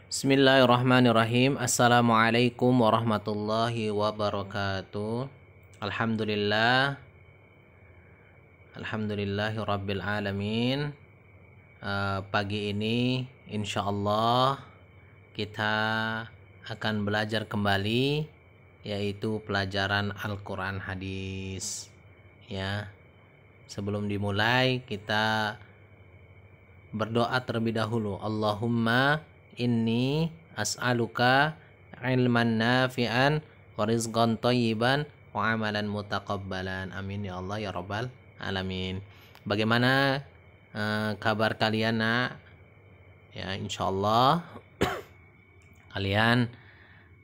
Bismillahirrahmanirrahim. Assalamualaikum warahmatullahi wabarakatuh. Alhamdulillah. Alhamdulillahi rabbil alamin. Pagi ini insyaallah kita akan belajar kembali, yaitu pelajaran Al-Quran hadis. Ya, sebelum dimulai kita berdoa terlebih dahulu. Allahumma inni as'aluka ilman nafi'an wa rizqan thayyiban wa amalan mutaqabbalan. Amin ya Allah ya rabbal alamin. Bagaimana kabar kalian, nak? Ya, insyaallah kalian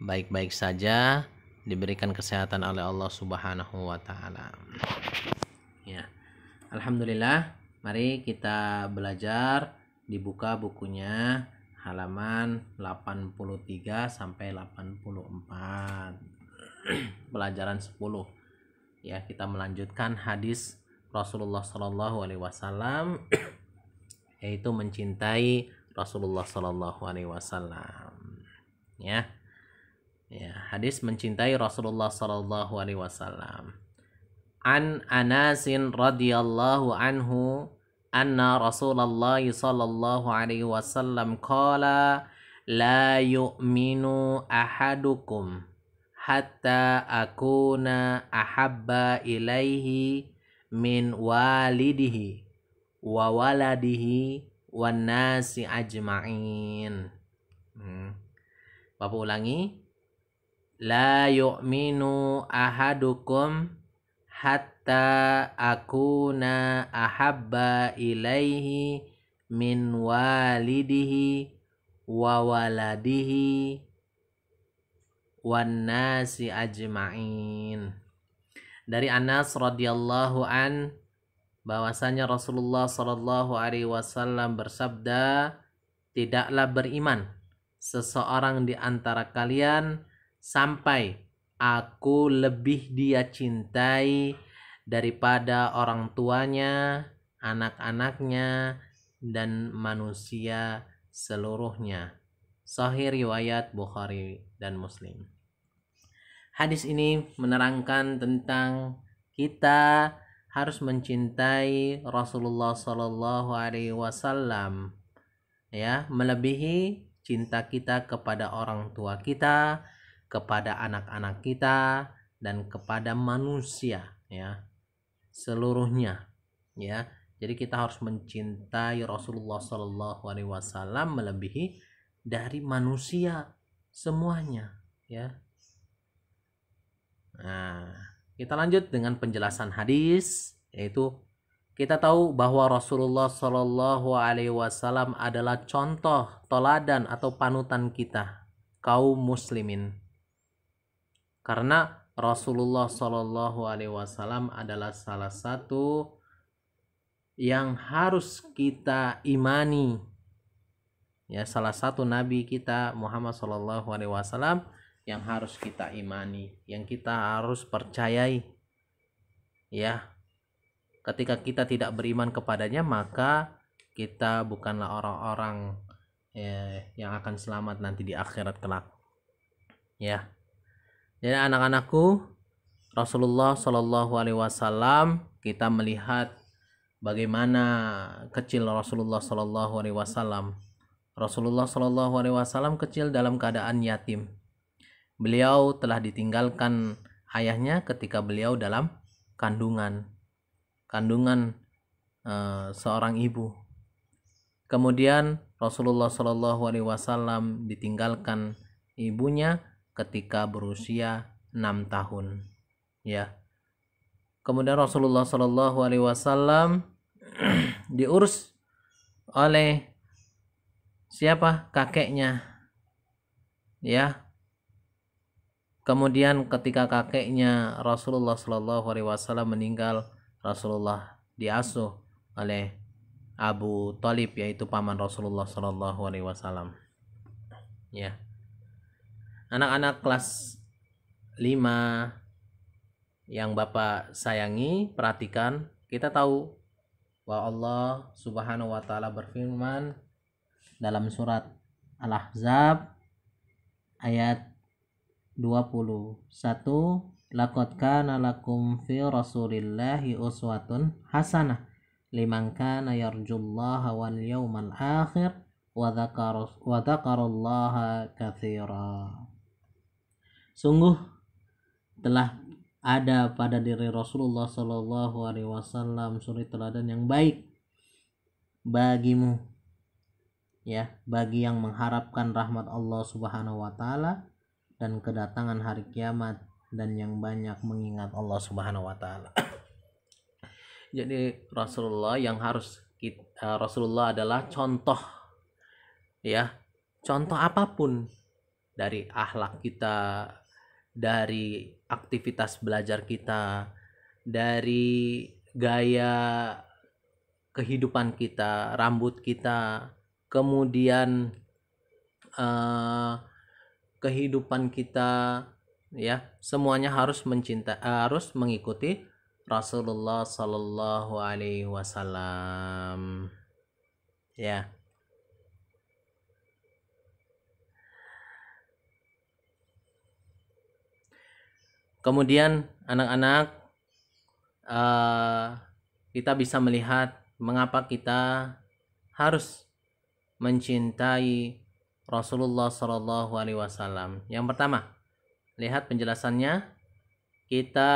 baik-baik saja, diberikan kesehatan oleh Allah Subhanahu wa taala. Ya. Alhamdulillah, mari kita belajar. Dibuka bukunya halaman 83 sampai 84. Pelajaran 10. Ya, kita melanjutkan hadis Rasulullah Shallallahu alaihi wasallam yaitu mencintai Rasulullah Shallallahu alaihi wasallam. Ya. Ya, hadis mencintai Rasulullah Shallallahu alaihi wasallam. An Anasin radhiyallahu anhu anna Rasulullah sallallahu alaihi wasallam qala la yu'minu ahadukum hatta akuna ahabba ilaihi min walidihi wa waladihi wan nasi ajma'in. Bapak ulangi. La yu'minu ahadukum hatta akuna ahabba ilaihi min walidihi wa waladihi wan nasi ajma'in. Dari Anas radhiyallahu an, bahwasanya Rasulullah sallallahu alaihi wasallam bersabda, tidaklah beriman seseorang di antara kalian sampai aku lebih dia cintai daripada orang tuanya, anak-anaknya, dan manusia seluruhnya. Sahih riwayat Bukhari dan Muslim. Hadis ini menerangkan tentang kita harus mencintai Rasulullah Sallallahu Alaihi Wasallam, ya, melebihi cinta kita kepada orang tua kita, kepada anak-anak kita, dan kepada manusia, ya, seluruhnya, ya. Jadi kita harus mencintai Rasulullah Sallallahu Alaihi Wasallam melebihi dari manusia semuanya, ya. Nah, kita lanjut dengan penjelasan hadis, yaitu kita tahu bahwa Rasulullah Sallallahu Alaihi Wasallam adalah contoh, teladan atau panutan kita kaum muslimin. Karena Rasulullah Shallallahu Alaihi Wasallam adalah salah satu yang harus kita imani, ya, salah satu nabi kita Muhammad Shallallahu Alaihi Wasallam yang harus kita imani, yang kita harus percayai, ya. Ketika kita tidak beriman kepadanya, maka kita bukanlah orang-orang yang akan selamat nanti di akhirat kelak, ya. Jadi anak-anakku, Rasulullah Shallallahu Alaihi Wasallam, kita melihat bagaimana kecil Rasulullah Shallallahu Alaihi Wasallam. Rasulullah Shallallahu Alaihi Wasallam kecil dalam keadaan yatim. Beliau telah ditinggalkan ayahnya ketika beliau dalam kandungan seorang ibu. Kemudian Rasulullah Shallallahu Alaihi Wasallam ditinggalkan ibunya ketika berusia 6 tahun, ya. Kemudian Rasulullah Shallallahu Alaihi Wasallam diurus oleh siapa? Kakeknya, ya. Kemudian ketika kakeknya Rasulullah Shallallahu Alaihi Wasallam meninggal, Rasulullah diasuh oleh Abu Thalib, yaitu paman Rasulullah Shallallahu Alaihi Wasallam, ya. Anak-anak kelas 5 yang Bapak sayangi, perhatikan, kita tahu bahwa Allah Subhanahu wa taala berfirman dalam surat Al-Ahzab ayat 21. Laqad kana lakum fi Rasulillahi uswatun hasanah liman kana yarjullaha wal yawmal akhir wa dzakarallaha katsira. Sungguh telah ada pada diri Rasulullah Shallallahu Alaihi Wasallam suri teladan yang baik bagimu, ya, bagi yang mengharapkan rahmat Allah Subhanahu Wa Taala dan kedatangan hari kiamat dan yang banyak mengingat Allah Subhanahu Wa Taala. Jadi Rasulullah Rasulullah adalah contoh, ya, contoh apapun, dari akhlak kita, dari aktivitas belajar kita, dari gaya kehidupan kita, rambut kita, kemudian kehidupan kita, ya, semuanya harus mengikuti Rasulullah Sallallahu Alaihi Wasallam, ya. Kemudian anak-anak, kita bisa melihat mengapa kita harus mencintai Rasulullah Sallallahu Alaihi Wasallam. Yang pertama, lihat penjelasannya, kita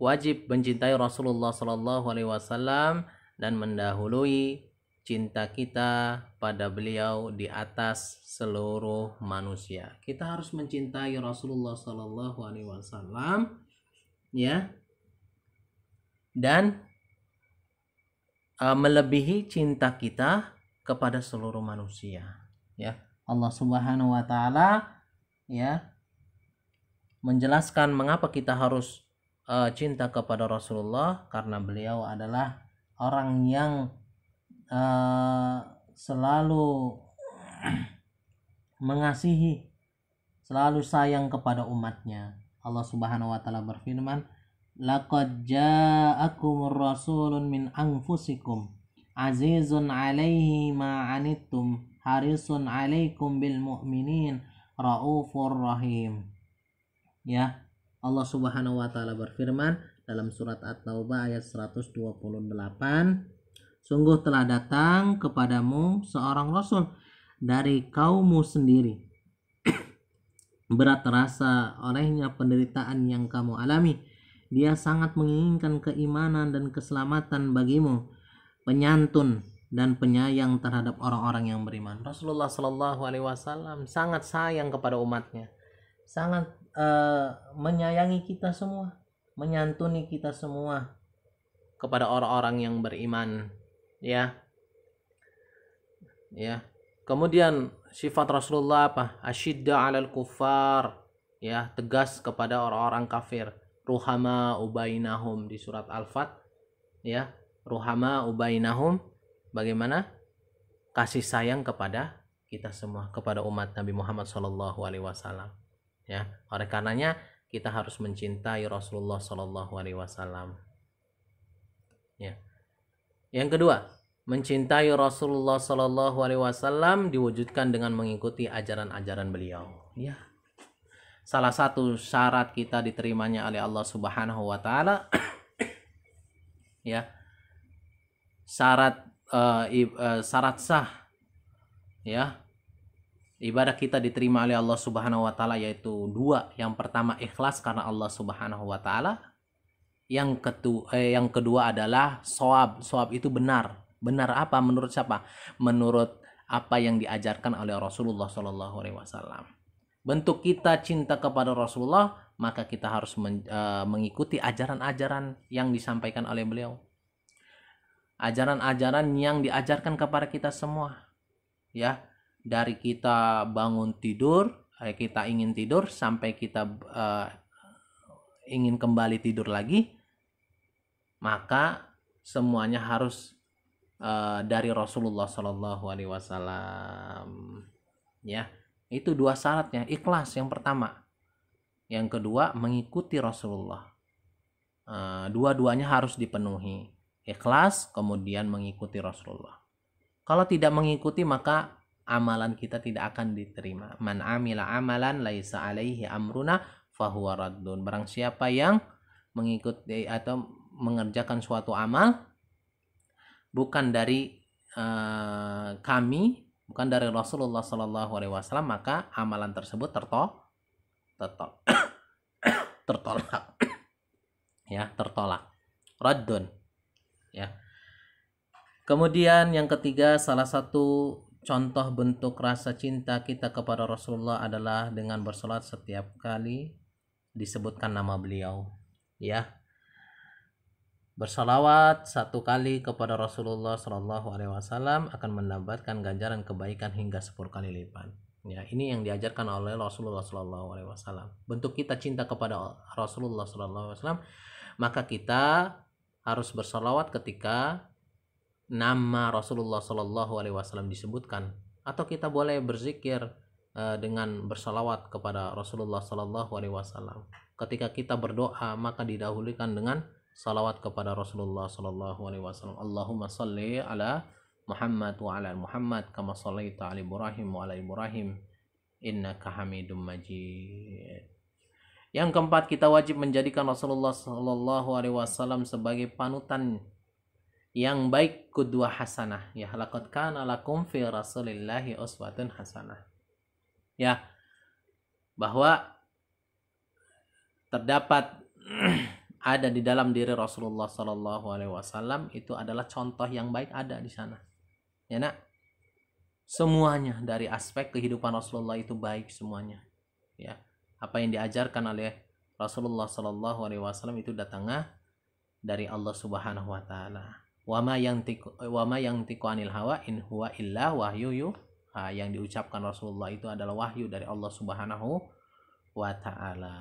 wajib mencintai Rasulullah Sallallahu Alaihi Wasallam dan mendahului cinta kita pada beliau di atas seluruh manusia. Kita harus mencintai Rasulullah Sallallahu Alaihi Wasallam, ya, dan melebihi cinta kita kepada seluruh manusia, ya. Allah Subhanahu Wa Taala, ya, menjelaskan mengapa kita harus cinta kepada Rasulullah, karena beliau adalah orang yang selalu mengasihi, selalu sayang kepada umatnya. Allah Subhanahu Wa Taala berfirman, laqad ja'akumur rasulun min anfusikum azizun 'alaihi ma 'anittum harisun 'alaikum bil mu'minin raufur rahim. Ya, Allah Subhanahu Wa Taala berfirman dalam surat At-Taubah ayat 128, sungguh telah datang kepadamu seorang rasul dari kaummu sendiri. Berat terasa olehnya penderitaan yang kamu alami. Dia sangat menginginkan keimanan dan keselamatan bagimu, penyantun dan penyayang terhadap orang-orang yang beriman. Rasulullah Shallallahu Alaihi Wasallam sangat sayang kepada umatnya, sangat menyayangi kita semua, menyantuni kita semua kepada orang-orang yang beriman, ya. Kemudian sifat Rasulullah apa? Asyidda 'alal kuffar, ya, tegas kepada orang-orang kafir. Ruhama ubainahum di surat Al-Fat, ya. Ruhama ubainahum, bagaimana? Kasih sayang kepada kita semua, kepada umat Nabi Muhammad Shallallahu Alaihi Wasallam, ya. Oleh karenanya kita harus mencintai Rasulullah Shallallahu Alaihi Wasallam, ya. Yang kedua, mencintai Rasulullah Shallallahu Alaihi Wasallam diwujudkan dengan mengikuti ajaran-ajaran beliau, ya. Salah satu syarat kita diterimanya oleh Allah Subhanahu Wa Taala, ya, syarat sah, ya, ibadah kita diterima oleh Allah Subhanahu Wa Taala yaitu dua. Yang pertama ikhlas karena Allah Subhanahu Wa Taala. Yang kedua adalah shawab. Shawab itu benar. Benar apa? Menurut siapa? Menurut apa yang diajarkan oleh Rasulullah Shallallahu Alaihi Wasallam. Bentuk kita cinta kepada Rasulullah, maka kita harus mengikuti ajaran-ajaran yang disampaikan oleh beliau. Ajaran-ajaran yang diajarkan kepada kita semua, ya. Dari kita bangun tidur, kita ingin tidur sampai kita ingin kembali tidur lagi, maka semuanya harus dari Rasulullah Shallallahu Alaihi Wasallam, ya. Itu dua syaratnya, ikhlas yang pertama, yang kedua mengikuti Rasulullah. Dua-duanya harus dipenuhi, ikhlas kemudian mengikuti Rasulullah. Kalau tidak mengikuti maka amalan kita tidak akan diterima. Man amila amalan laisa alaihi amruna fahuwa raddun. Barang siapa yang mengikuti atau mengerjakan suatu amal bukan dari kami, bukan dari Rasulullah Shallallahu Alaihi Wasallam, maka amalan tersebut tertolak, ya, tertolak, raddun, ya. Kemudian yang ketiga, salah satu contoh bentuk rasa cinta kita kepada Rasulullah adalah dengan bersolat setiap kali disebutkan nama beliau, ya. Bersalawat satu kali kepada Rasulullah Shallallahu Alaihi Wasallam akan mendapatkan ganjaran kebaikan hingga 10 kali lipat. Ya, ini yang diajarkan oleh Rasulullah Shallallahu Alaihi Wasallam. Bentuk kita cinta kepada Rasulullah Shallallahu Alaihi Wasallam, maka kita harus bersalawat ketika nama Rasulullah Shallallahu Alaihi Wasallam disebutkan, atau kita boleh berzikir dengan bersalawat kepada Rasulullah Shallallahu Alaihi Wasallam. Ketika kita berdoa, maka didahulukan dengan salawat kepada Rasulullah Shallallahu Alaihi Wasallam. Allahumma salli ala Muhammad wa ala Muhammad kama shallaita ala Ibrahim wa ala Ibrahim innaka Hamidum Majid. Yang keempat, kita wajib menjadikan Rasulullah Shallallahu Alaihi Wasallam sebagai panutan yang baik, qudwah hasanah, ya. Laqad kana lakum fi rasulillahi uswatun hasanah, ya, bahwa terdapat ada di dalam diri Rasulullah Shallallahu Alaihi Wasallam itu adalah contoh yang baik, ada di sana, ya nak. Semuanya dari aspek kehidupan Rasulullah itu baik semuanya, ya. Apa yang diajarkan oleh Rasulullah Shallallahu Alaihi Wasallam itu datangnya dari Allah Subhanahu Wa Taala. Wa ma yantiqu anil hawa in huwa illa wahyu yuha. Yang diucapkan Rasulullah itu adalah wahyu dari Allah Subhanahu Wa Taala.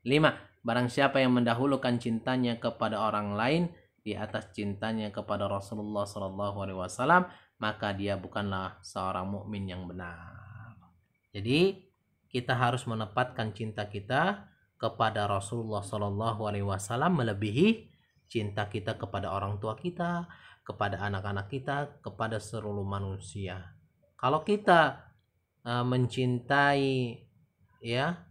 5. Barang siapa yang mendahulukan cintanya kepada orang lain di atas cintanya kepada Rasulullah Shallallahu Alaihi Wasallam, maka dia bukanlah seorang mukmin yang benar. Jadi kita harus menempatkan cinta kita kepada Rasulullah Shallallahu Alaihi Wasallam melebihi cinta kita kepada orang tua kita, kepada anak-anak kita, kepada seluruh manusia. Kalau kita mencintai, ya,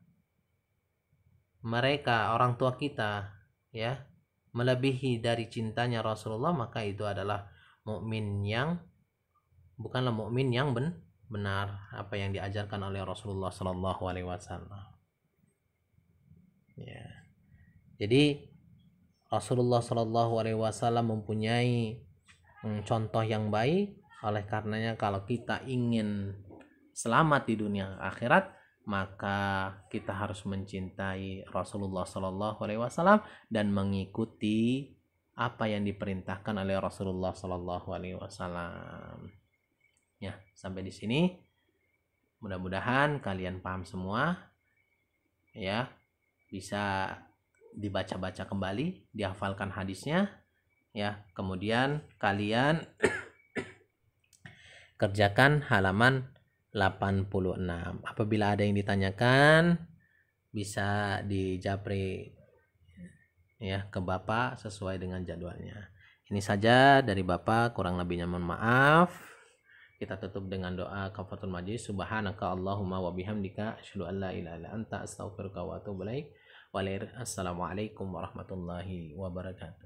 mereka, orang tua kita, ya, melebihi dari cintanya Rasulullah, maka itu adalah mukmin yang bukanlah mukmin yang benar, apa yang diajarkan oleh Rasulullah Shallallahu Alaihi Wasallam. Ya. Jadi Rasulullah Shallallahu Alaihi Wasallam mempunyai contoh yang baik. Oleh karenanya kalau kita ingin selamat di dunia akhirat, maka kita harus mencintai Rasulullah Shallallahu Alaihi Wasallam dan mengikuti apa yang diperintahkan oleh Rasulullah Shallallahu Alaihi Wasallam. Ya, sampai di sini. Mudah-mudahan kalian paham semua, ya, bisa dibaca-baca kembali, dihafalkan hadisnya, ya. Kemudian kalian kerjakan halaman 86. Apabila ada yang ditanyakan, bisa dijapri, ya, ke Bapak sesuai dengan jadwalnya. Ini saja dari Bapak, kurang lebihnya mohon maaf. Kita tutup dengan doa kafaratul majlis. Subhanaka Allahumma wa bihamdika asyhadu an la ilaha illa anta astaghfiruka wa atubu ilaik. Assalamualaikum warahmatullahi wabarakatuh.